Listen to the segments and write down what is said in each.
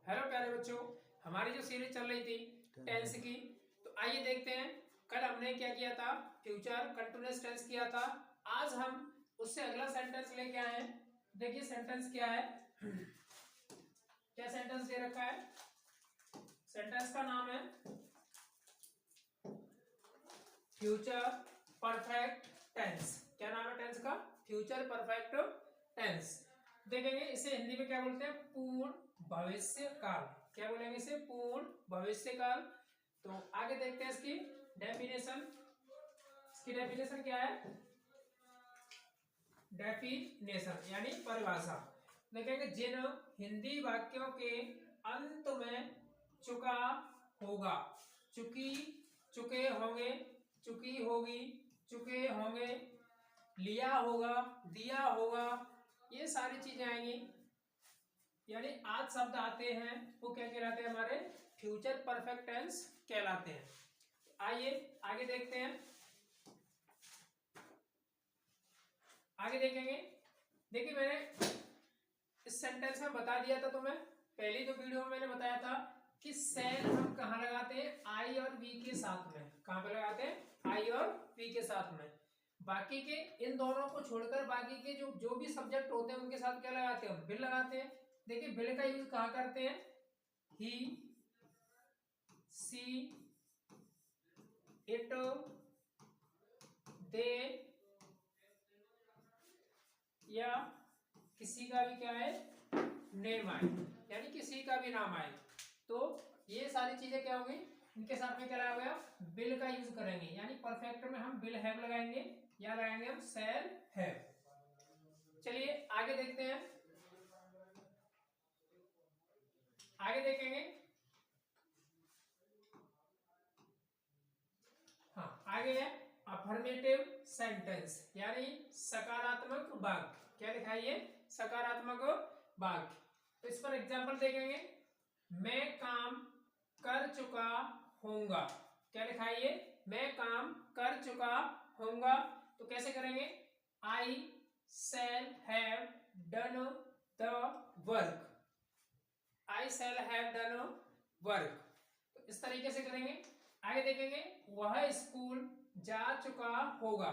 Hello प्यारे बच्चों, हमारी जो सीरीज चल रही थी टेंस की, तो आइए देखते हैं। कल हमने क्या किया था? फ्यूचर कंटिन्यूअस टेंस किया था। आज हम उससे अगला सेंटेंस लेके आए हैं। देखिए सेंटेंस क्या है। क्या सेंटेंस दे रखा है? सेंटेंस का नाम है फ्यूचर परफेक्ट टेंस। क्या नाम है टेंस का? Future perfect tense. देखेंगे इसे हिंदी में क्या बोलते हैं? पूर्ण भविष्य काल। क्या बोलेंगे इसे? पूर्ण भविष्य काल। तो आगे देखते हैं इसकी डेफिनेशन। इसकी डेफिनेशन क्या है? डेफिनेशन यानी परिभाषा। देखेंगे जिन हिंदी वाक्यों के अंत में चुका होगा, चुकी, चुके होंगे, चुकी होगी, चुके होंगे, लिया होगा, दिया होगा, ये सारी चीजें आएंगी। यानी आज शब्द आते हैं वो क्या कहलाते हैं? हमारे फ्यूचर परफेक्ट टेंस कहलाते हैं। आइए आगे देखते हैं। आगे देखेंगे। देखिए मैंने इस सेंटेंस में बता दिया था तुम्हें, पहली दो वीडियो में मैंने बताया था कि सेल हम कहाँ लगाते हैं? आई और वी के साथ में। कहाँ पे लगाते हैं? आई और वी के साथ में। बाकी के इन दोनों को छोड़कर बाकी के जो जो भी सब्जेक्ट होते हैं उनके साथ क्या लगाते हैं? बिल लगाते हैं। देखिए बिल का यूज कहाँ करते हैं? ही, सी, इट, दे, या किसी का भी क्या है? नेम आए, यानी किसी का भी नाम आए, तो ये सारी चीजें क्या होंगी? इनके साथ में क्या लगाया गया? बिल का यूज करेंगे। यानी परफेक्ट में हम बिल हैव लगाएंगे या लगाएंगे हम शैल हैव। चलिए आगे देखते हैं। आगे देखेंगे। हाँ आगे है अफर्मेटिव सेंटेंस यानी सकारात्मक वाक्य। क्या दिखाइए? सकारात्मक वाक्य। तो इस पर एग्जांपल देखेंगे। मैं काम कर चुका होऊंगा। क्या दिखाइए? मैं काम कर चुका होऊंगा। तो कैसे करेंगे? I shall have done the work. I shall have done work. तो इस तरीके से करेंगे। आगे देखेंगे वह स्कूल जा चुका होगा।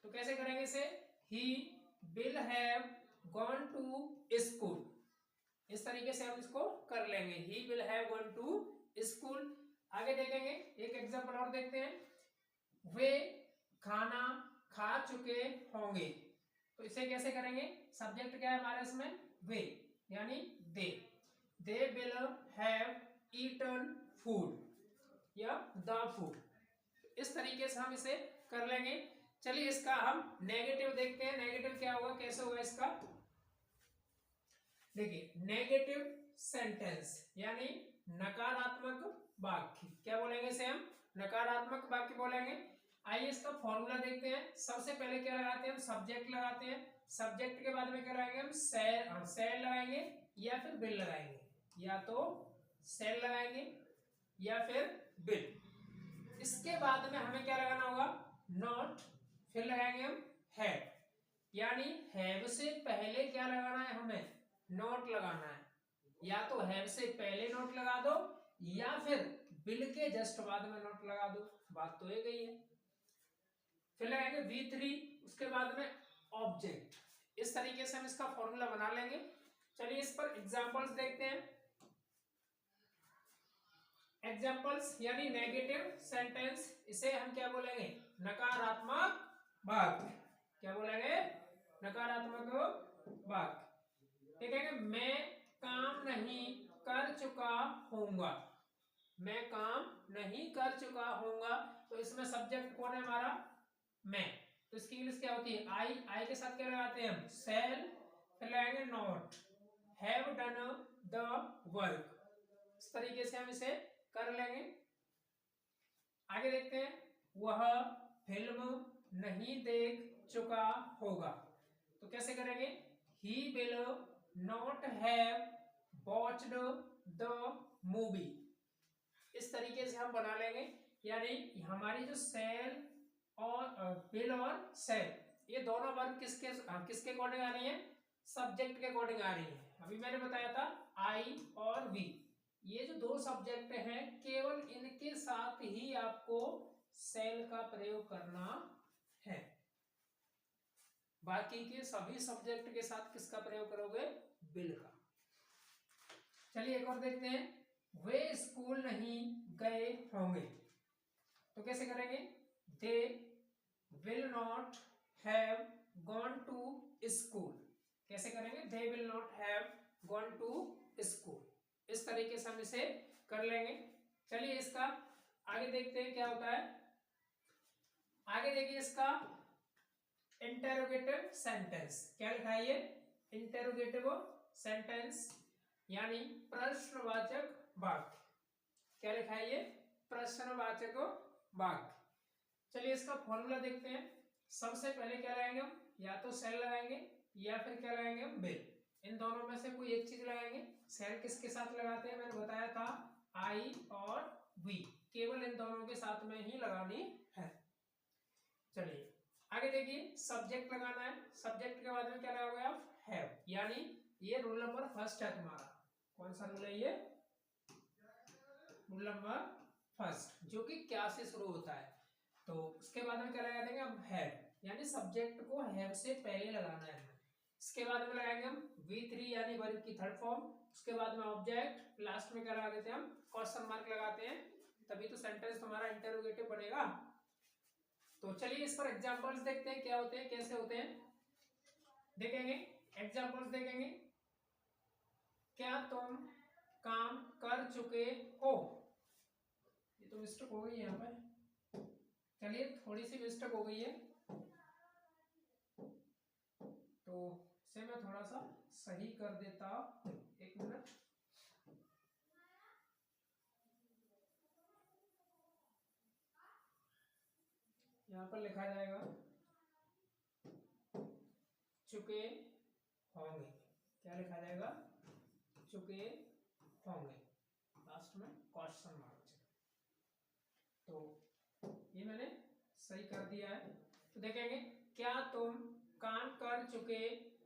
तो कैसे करेंगे इसे? He will have gone to school. इस तरीके से हम इसको कर लेंगे। He will have gone to school. आगे देखेंगे एक एग्जांपल और देखते हैं। वे खाना खा चुके होंगे। तो इसे कैसे करेंगे? सब्जेक्ट क्या है हमारे इसमें? वे, यानी they will have eaten food या द फूड। इस तरीके से हम इसे कर लेंगे। चलिए इसका हम नेगेटिव देखते हैं। नेगेटिव क्या होगा, कैसे होगा इसका? देखिए नेगेटिव सेंटेंस यानी नकारात्मक वाक्य। क्या बोलेंगे इसे हम? नकारात्मक वाक्य बोलेंगे। आइए इसका फॉर्मूला देखते हैं। सबसे पहले क्या लगाते हैं हम? सब्जेक्ट लगाते हैं। सब्जेक्ट के बाद में क्या लगाएंगे हम? सेल लगाएंगे या फिर बिल लगाएंगे। या तो सेल लगाएंगे या फिर बिल। इसके बाद में हमें क्या लगाना होगा? नॉट। फिर लगाएंगे हम हैव। यानी हैव से पहले क्या लगाना है हमें? नोट लगाना है। या तो हैव से पहले नोट लगा दो या फिर बिल के जस्ट बाद में नोट लगा दो। बात तो ये गई है। फिर लगाएंगे V3, उसके बाद में ऑब्जेक्ट। इस तरीके से हम इसका फॉर्मूला बना लेंगे। चलिए इस पर एग्जांपल्स देखते हैं। एग्जांपल्स यानी नेगेटिव सेंटेंस, इसे हम क्या बोलेंगे? नकारात्मक वाक्य। क्या बोलेंगे? नकारात्मक वाक्य। ठीक है, मैं काम नहीं कर चुका होऊंगा। मैं काम नहीं कर चुका होऊंगा। तो इसमें सब्जेक्ट कौन है हमारा? मैं। तो इसकी इंग्लिश क्या होती है? आई के साथ क्या लगाते हैं हम? सेल। फिर लगाएंगे not. Have done the work. इस तरीके से हम इसे कर लेंगे। आगे देखते हैं। वह फिल्म नहीं देख चुका होगा। तो कैसे करेंगे? He will not have watched the movie. इस तरीके से हम बना लेंगे। यानी हमारी जो सेल और विल और सेल, ये दोनों वर्ग किसके अकॉर्डिंग आ रही है? सब्जेक्ट के अकॉर्डिंग आ रही है। अभी मैंने बताया था आई और वी। ये जो दो सब्जेक्ट हैं केवल इनके साथ ही आपको सेल का प्रयोग करना है, बाकी के सभी सब्जेक्ट के साथ किसका प्रयोग करोगे, विल का। चलिए एक और देखते हैं, वे स्कूल नहीं गए होंगे, तो कैसे करेंगे, they will not have gone to school, कैसे करेंगे, they will not have gone to school, इस तरीके से हम इसे कर लेंगे। चलिए इसका आगे देखते हैं क्या होता है। आगे देखिए इसका इंटेरोगेटिव सेंटेंस क्या लिखा है, ये इंटेरोगेटिव सेंटेंस यानी प्रश्नवाचक वाक्य, क्या लिखा है, ये प्रश्नवाचक वाक्य। चलिए इसका फॉर्मूला देखते हैं। सबसे पहले क्या लगाएंगे हम, या तो सेल लगाएंगे या फिर क्या लगाएंगे हम, विल, इन दोनों में से कोई एक चीज लगाएंगे। सेल किसके साथ लगाते हैं, मैंने बताया था आई और वी, केवल इन दोनों के साथ में ही लगानी है। चलिए आगे देखिए, सब्जेक्ट लगाना है, सब्जेक्ट के बाद में क्या लगाओगे आप, हैव, यानी ये रूल नंबर फर्स्ट है तुम्हारा। कौन सा रूल है ये, रूल नंबर फर्स्ट, जो कि क्या से शुरू होता है। तो उसके बाद में क्या लगा देंगे हम, हैव, यानी सब्जेक्ट को हैव से पहले लगाना है। इसके बाद में लगाएंगे हम V3 यानी वर्ब की थर्ड फॉर्म, उसके बाद में ऑब्जेक्ट, लास्ट में क्या लगा देते हैं हम, क्वेश्चन मार्क लगाते हैं, तभी तो सेंटेंस तुम्हारा इंटरोगेटिव बनेगा। तो चलिए इस पर एग्जांपल्स देखते हैं क्या होते हैं, कैसे होते हैं, देखेंगे एग्जांपल्स देखेंगे। क्या तुम काम कर चुके हो, ये तो मिस्टेक हो गई है यहाँ पे, चलिए थोड़ी सी मिस्टेक हो गई है, तो इसे मैं थोड़ा सा सही कर देता हूं, एक मिनट। यहाँ पर लिखा जाएगा चुके होंगे, क्या लिखा जाएगा, चुके होंगे, लास्ट में क्वेश्चन मार्क। तो ये मैंने सही कर दिया है। तो देखेंगे, क्या तुम काम कर चुके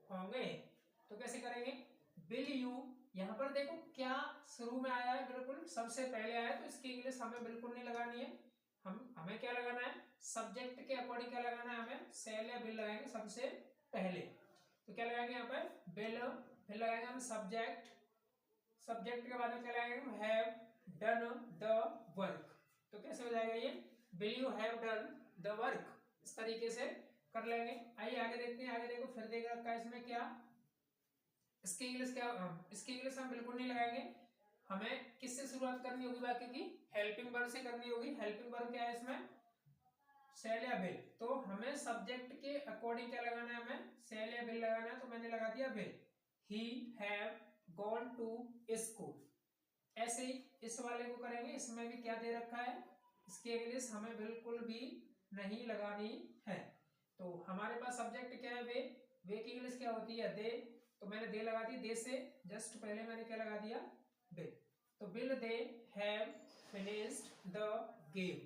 होंगे, तो कैसे करेंगे, विल यू, यहाँ पर देखो क्या शुरू में आया है, बिल्कुल सबसे पहले आया है, तो इसकी इंग्लिश हमें बिल्कुल नहीं लगानी है। हमें क्या लगाना है, सब्जेक्ट के अकॉर्डिंग क्या लगाना है, हमें सेल या विल लगाएंगे सबसे पहले। तो क्या लगाएंगे यहाँ पर, विल, फिर लगाएंगे हम सब्जेक्ट, सब्जेक्ट के बाद में क्या लगाएंगे हम, हैव डन द वर्क। तो कैसे हो जाएगा ये, will you have done the work, इस तरीके से कर लेंगे। आइए आगे देखते हैं, आगे देखो फिर देख रखा है इसमें क्या, इसकी इंग्लिश क्या, इसकी इंग्लिश हम बिल्कुल नहीं लगाएंगे। हमें किससे शुरुआत करनी होगी, बाकी की हेल्पिंग वर्ब से करनी होगी। हेल्पिंग वर्ब क्या है इसमें, सेल या विल, तो हमें सब्जेक्ट के अकॉर्डिंग क्या लगाना है, हमें सेल या विल लगाना है, तो मैंने लगा दिया will. He have gone to school. ऐसे ही इस वाले को करेंगे, इसमें भी क्या दे रखा है, इसकी इंग्लिश हमें बिल्कुल भी नहीं लगानी है। तो हमारे पास सब्जेक्ट क्या है, वे की इंग्लिश क्या होती है, दे, तो मैंने दे लगा दी, दे से जस्ट पहले मैंने क्या लगा दिया, विल। तो will they have finished the game,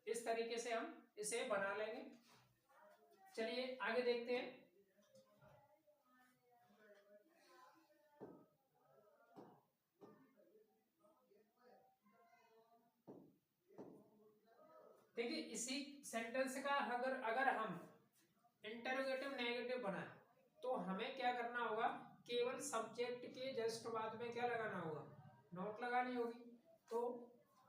इस तरीके से हम इसे बना लेंगे। चलिए आगे देखते हैं। देखिए इसी सेंटेंस का अगर हम इंटरोगेटिव नेगेटिव बनाए, तो हमें क्या करना होगा, केवल सब्जेक्ट के जस्ट बाद में क्या लगाना होगा, नोट लगानी होगी। तो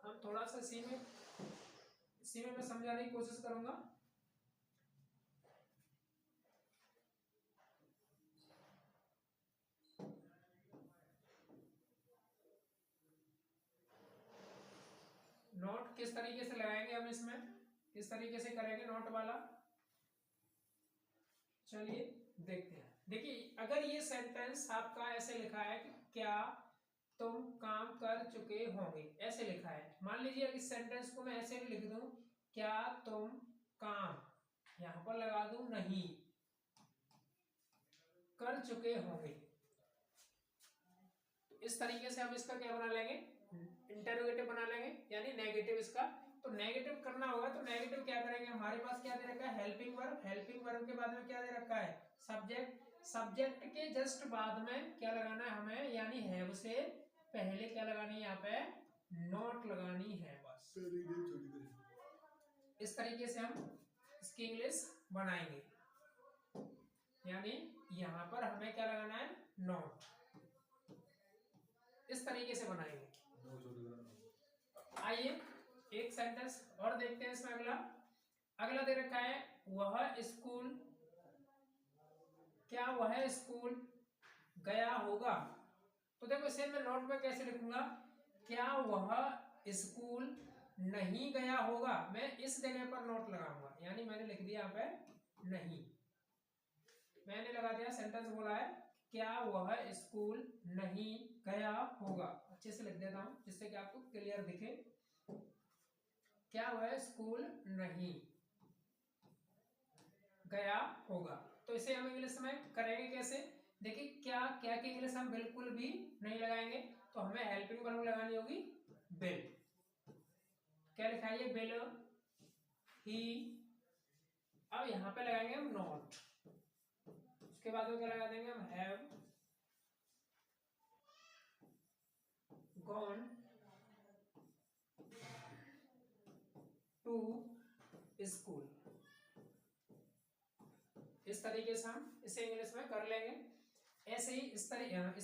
हम थोड़ा सा इसी में मैं समझाने की कोशिश करूंगा। नोट किस तरीके से लगाएंगे हम, इसमें किस तरीके से करेंगे नोट वाला, चलिए देखते हैं। देखिए अगर ये सेंटेंस आपका ऐसे लिखा है कि क्या तुम काम कर चुके होंगे, ऐसे लिखा है, मान लीजिए इस सेंटेंस को मैं ऐसे भी लिख दूं, क्या तुम काम, यहां पर लगा दूं नहीं, कर चुके होंगे, तो इस तरीके से हम इसका क्या बना लेंगे, इंटरोगेटिव बना लेंगे, यानी नेगेटिव इसका। तो नेगेटिव करना होगा, तो नेगेटिव क्या करेंगे, हमारे पास क्या दे रखा है, हेल्पिंग वर्ब, हेल्पिंग वर्ब के बाद में क्या दे रखा है, सब्जेक्ट, सब्जेक्ट के जस्ट बाद में क्या लगाना है हमें, यानी हैव से पहले क्या लगानी है, यहाँ पे नॉट लगानी है बस। इस तरीके से हम इसकी इंग्लिश बनाएंगे, यानी यहाँ पर हमें क्या लगाना है, नॉट। इस तरीके से बनाएंगे। आइए एक सेंटेंस और देखते हैं इसमें। अगला दे रखा है, वह स्कूल, क्या वह स्कूल गया होगा। तो देखो इसे मैं नोट में कैसे लिखूंगा, क्या वह स्कूल नहीं गया होगा, मैं इस जगह पर नोट लगाऊंगा, यानी मैंने लिख दिया यहाँ पे नहीं, मैंने लगा दिया, सेंटेंस बोला है क्या वह स्कूल नहीं गया होगा। अच्छे से लिख देता हूं जिससे कि आपको क्लियर दिखे, क्या वह स्कूल नहीं गया होगा। तो इसे हम इंग्लिश में करेंगे कैसे, देखिए क्या क्या की इंग्लिश हम बिल्कुल भी नहीं लगाएंगे, तो हमें हेल्पिंग वर्ब लगानी होगी बिल। क्या लिखा है, बिल ही। अब यहां पे लगाएंगे हम नॉट, उसके बाद में क्या लगा देंगे हम, हैव गॉन टू स्कूल। इस तरीके से हम इसे इंग्लिश में कर लेंगे। ऐसे ही इस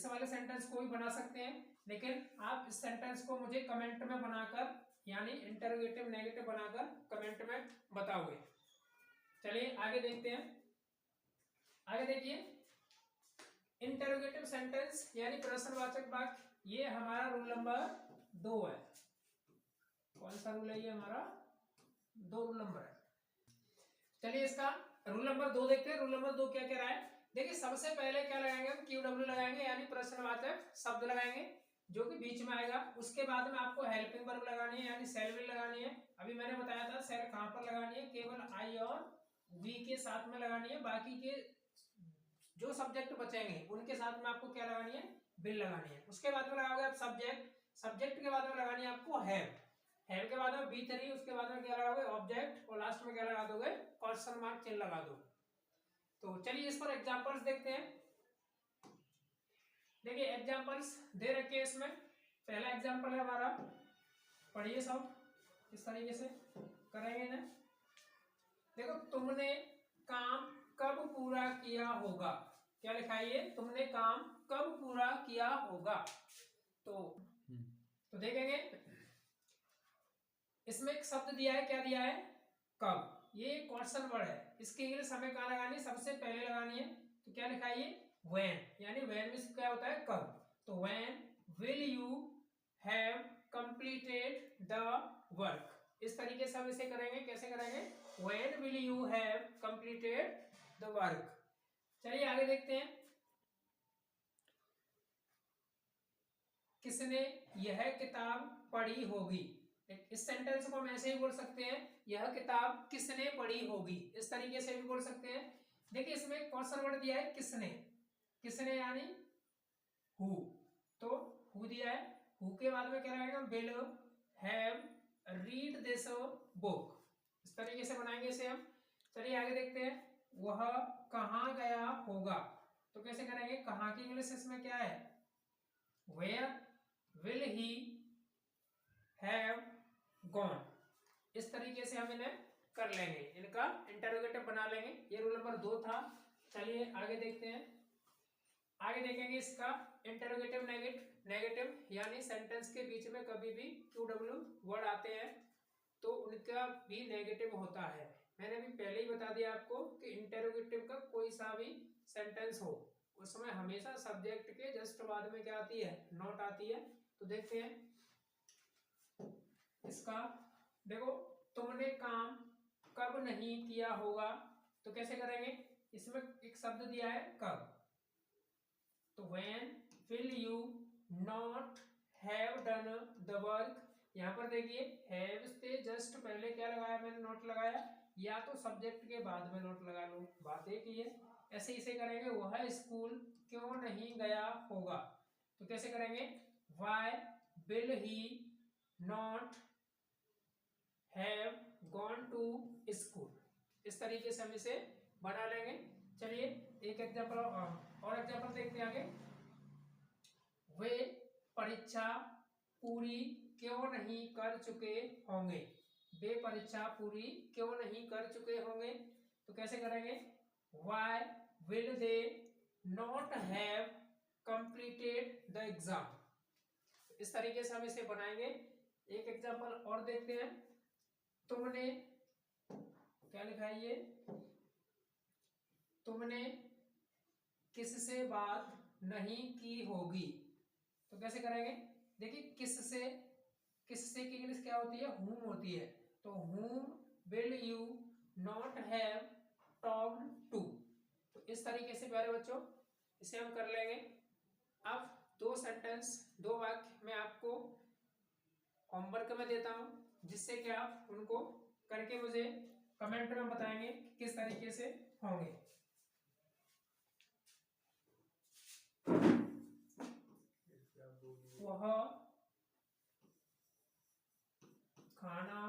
वाले सेंटेंस को भी बना सकते हैं, लेकिन आप इस सेंटेंस को मुझे कमेंट में बनाकर, यानी इंटरोगेटिव नेगेटिव बनाकर कमेंट में बताओगे। चलिए आगे देखते हैं। आगे देखिए, इंटरोगेटिव सेंटेंस यानी प्रश्नवाचक वाक्य, ये हमारा रूल नंबर 2 है। कौन सा रूल है ये, हमारा 2 रूल नंबर है। चलिए इसका रूल नंबर 2 देखते हैं। रूल नंबर 2 क्या कह रहा है, देखिए सबसे पहले क्या लगाएंगे हम, QW लगाएंगे, यानी प्रश्नवाचक शब्द लगाएंगे जो कि बीच में आएगा। उसके बाद में आपको हेल्पिंग वर्ब लगानी है, यानी शैल विल लगानी है। अभी मैंने बताया था शैल कहां पर लगानी है, केवल आई और वी के साथ में लगानी है, बाकी के जो सब्जेक्ट बचेंगे उनके साथ में आपको क्या लगानी है, विल लगानी है। उसके बाद में लगाओगे आप सब्जेक्ट, सब्जेक्ट के बाद में लगानी है आपको हैव, हैव के बाद में B3, उसके बाद में क्या लगाओगे ऑब्जेक्ट, और लास्ट में क्या लगा दोगे, क्वेश्चन मार्क चिन्ह लगा दो। तो चलिए इस पर एग्जांपल्स देखते हैं। देखिए एग्जांपल्स दे रखे हैं इसमें। पहला एग्जांपल है हमारा, पढ़िए सब, इस तरीके से करेंगे ना। देखो, तुमने काम कब पूरा किया होगा, क्या लिखा है ये, तुमने काम कब पूरा किया होगा। तो देखेंगे इसमें एक शब्द दिया है, क्या दिया है, कब। ये क्वेश्चन वर्ड है, इसकी इंग्लिश हमें कहाँ लगानी है, सबसे पहले लगानी है। तो क्या लिखा है ये, व्हेन, यानी व्हेन में क्या होता है, कब। तो when will you have completed the work. इस तरीके से हम इसे करेंगे, कैसे करेंगे, when will you have completed the work. चलिए आगे देखते हैं। किसने यह किताब पढ़ी होगी। इस सेंटेंस को हम ऐसे ही बोल सकते हैं, यह किताब किसने पढ़ी होगी, इस तरीके से भी बोल सकते हैं। देखिए इसमें क्वेश्चन वर्ड दिया है किसने, किसने यानी हु, तो हु दिया है, हु के बाद में क्या रहेगा, will have read this book. इस तरीके से बनाएंगे इसे हम। चलिए आगे देखते हैं, वह कहाँ गया होगा। तो कैसे करेंगे, कहाँ की इंग्लिश इसमें क्या है, where will he have gone. इस तरीके से हम इन्हें कर लेंगे, इनका इंटरोगेटिव बना लेंगे। ये रूल नंबर 2 था। चलिए आगे देखते हैं। आगे देखेंगे इसका इंटरोगेटिव नेगेटिव, यानी सेंटेंस के बीच में कभी भी QW वर्ड आते हैं तो उनका भी नेगेटिव होता है। मैंने भी पहले ही बता दिया आपको कि इंटरोगेटिव का कोई सा भी सेंटेंस हो उसमें हमेशा सब्जेक्ट के जस्ट बाद में क्या आती है, नॉट आती है। तो देखते हैं इसका, देखो तुमने काम कब नहीं किया होगा। तो कैसे करेंगे, इसमें एक शब्द दिया है कब, तो when will you not have done the work. यहां पर देखिए हैव से जस्ट पहले क्या लगाया मैंने, नॉट लगाया, या तो सब्जेक्ट के बाद में नॉट लगा लो, बात एक ही है। ऐसे इसे करेंगे, वह स्कूल क्यों नहीं गया होगा। तो कैसे करेंगे, why will he not have gone to school. इस तरीके से हम इसे बना लेंगे। चलिए एक एग्जांपल और एग्जांपल देखते हैं आगे। वे परीक्षा पूरी क्यों नहीं कर चुके होंगे, वे परीक्षा पूरी क्यों नहीं कर चुके होंगे। तो कैसे करेंगे, why will they not have completed the exam। इस तरीके से हम इसे बनाएंगे। एक एग्जांपल और देखते हैं। तुमने क्या लिखा है ये, तुमने किससे बात नहीं की होगी। तो कैसे करेंगे, देखिए किससे, किससे की इंग्लिश क्या होती है, whom होती है। तो whom will you not have talked to। तो इस तरीके से प्यारे बच्चों इसे हम कर लेंगे। अब दो सेंटेंस, दो वाक्य मैं आपको होमवर्क में देता हूं, जिससे कि आप उनको करके मुझे कमेंट में बताएंगे कि किस तरीके से होंगे। वह खाना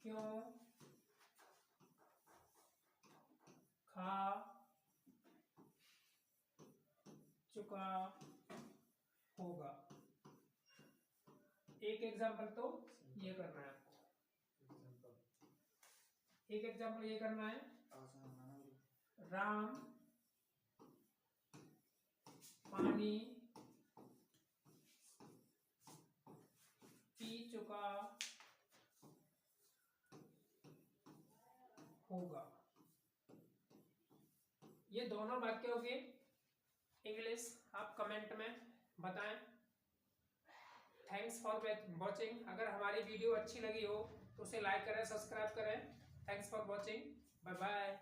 क्यों खा चुका होगा। एक एग्जांपल तो ये करना है आपको, एक एग्जांपल ये करना है, राम पानी पी चुका होगा। ये दोनों वाक्यों की इंग्लिश आप कमेंट में बताएं। Thanks for watching. अगर हमारी वीडियो अच्छी लगी हो तो उसे लाइक करें, सब्सक्राइब करें। Thanks for watching, bye bye.